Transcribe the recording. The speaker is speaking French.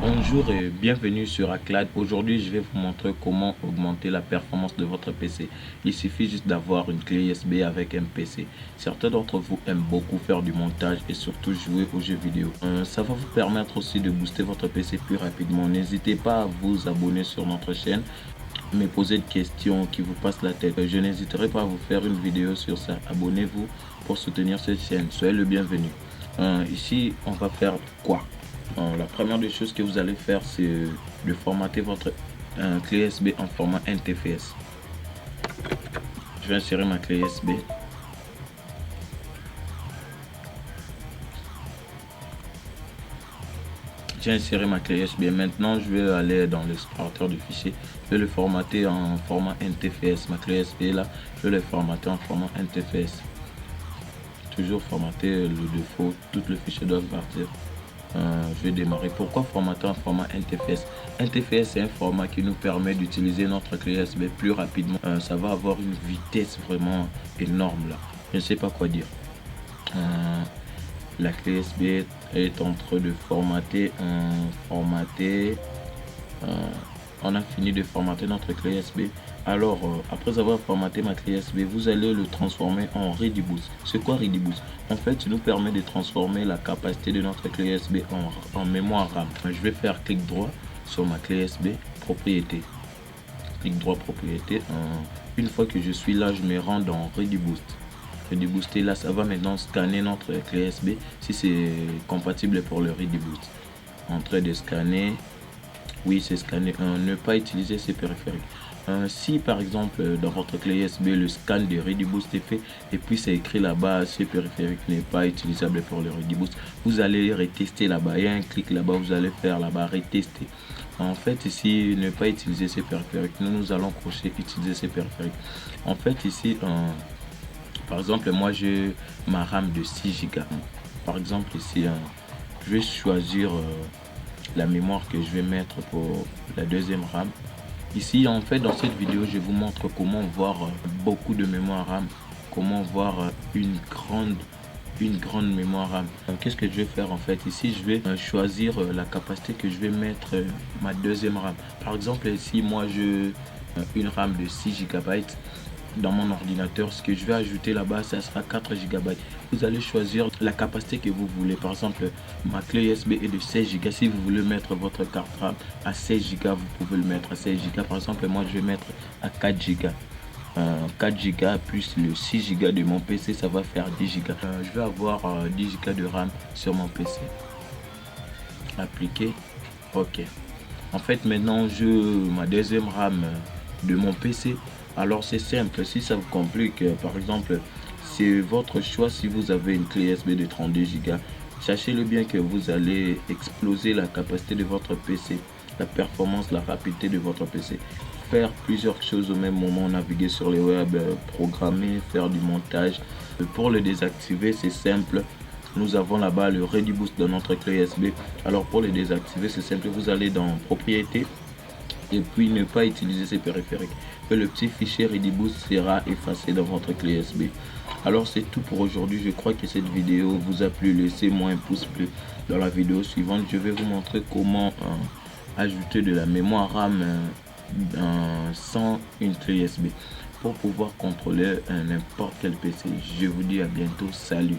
Bonjour et bienvenue sur Aclad. Aujourd'hui, je vais vous montrer comment augmenter la performance de votre PC. Il suffit juste d'avoir une clé USB avec un PC. Certains d'entre vous aiment beaucoup faire du montage et surtout jouer aux jeux vidéo. Ça va vous permettre aussi de booster votre PC plus rapidement. N'hésitez pas à vous abonner sur notre chaîne, me poser des questions qui vous passent la tête. Je n'hésiterai pas à vous faire une vidéo sur ça. Abonnez-vous pour soutenir cette chaîne. Soyez le bienvenu. Ici, on va faire quoi? La première des choses que vous allez faire, c'est de formater votre clé USB en format NTFS. Je vais insérer ma clé USB. J'ai inséré ma clé USB. Maintenant, je vais aller dans l'explorateur de fichiers. Je vais le formater en format NTFS. Ma clé USB là, je vais le formater en format NTFS. Toujours formater le défaut. Tous les fichiers doivent partir. Je vais démarrer. Pourquoi formater en format NTFS? NTFS, c'est un format qui nous permet d'utiliser notre clé USB plus rapidement. Ça va avoir une vitesse vraiment énorme là. Je ne sais pas quoi dire. La clé USB est en train de formater. On a fini de formater notre clé USB. Alors, après avoir formaté ma clé USB, vous allez le transformer en ReadyBoost. C'est quoi ReadyBoost? En fait, ça nous permet de transformer la capacité de notre clé USB en mémoire RAM. Je vais faire clic droit sur ma clé USB, propriété. Clic droit, propriété. Une fois que je suis là, je me rends dans ReadyBoost. ReadyBoost, là, ça va maintenant scanner notre clé USB si c'est compatible pour le ReadyBoost. En train de scanner. Oui, c'est scanner. Ne pas utiliser ces périphériques. Si par exemple dans votre clé USB le scan de ReadyBoost est fait et puis c'est écrit là-bas ce périphérique n'est pas utilisable pour le ReadyBoost, vous allez retester là-bas. Il y a un clic là-bas, vous allez faire là-bas retester. En fait ici ne pas utiliser ces périphériques, nous allons cocher utiliser ces périphériques. En fait ici par exemple moi j'ai ma RAM de 6 Go. Par exemple ici je vais choisir la mémoire que je vais mettre pour la deuxième RAM. Ici, en fait, dans cette vidéo, je vous montre comment voir beaucoup de mémoire RAM, comment voir une grande mémoire RAM. Qu'est-ce que je vais faire en fait? Ici, je vais choisir la capacité que je vais mettre ma deuxième RAM. Par exemple, ici, moi, j'ai une RAM de 6 Go. Dans mon ordinateur, ce que je vais ajouter là-bas, ça sera 4 Go. Vous allez choisir la capacité que vous voulez. Par exemple, ma clé USB est de 16 Go. Si vous voulez mettre votre carte RAM à 16 Go, vous pouvez le mettre à 16 Go. Par exemple, moi, je vais mettre à 4 Go. 4 Go plus le 6 Go de mon PC, ça va faire 10 Go. Je vais avoir 10 Go de RAM sur mon PC. Appliquer. OK. En fait, maintenant, ma deuxième RAM de mon PC. Alors c'est simple, si ça vous complique, par exemple, c'est votre choix. Si vous avez une clé USB de 32 Go, sachez-le bien que vous allez exploser la capacité de votre PC, la performance, la rapidité de votre PC. Faire plusieurs choses au même moment, naviguer sur le web, programmer, faire du montage. Pour le désactiver, c'est simple. Nous avons là-bas le ReadyBoost dans notre clé USB. Alors pour le désactiver, c'est simple, vous allez dans propriété et puis ne pas utiliser ces périphériques. Et le petit fichier ReadyBoost sera effacé dans votre clé USB. Alors c'est tout pour aujourd'hui. Je crois que cette vidéo vous a plu. Laissez-moi un pouce bleu. Dans la vidéo suivante, je vais vous montrer comment ajouter de la mémoire RAM sans une clé USB pour pouvoir contrôler n'importe quel PC. Je vous dis à bientôt. Salut.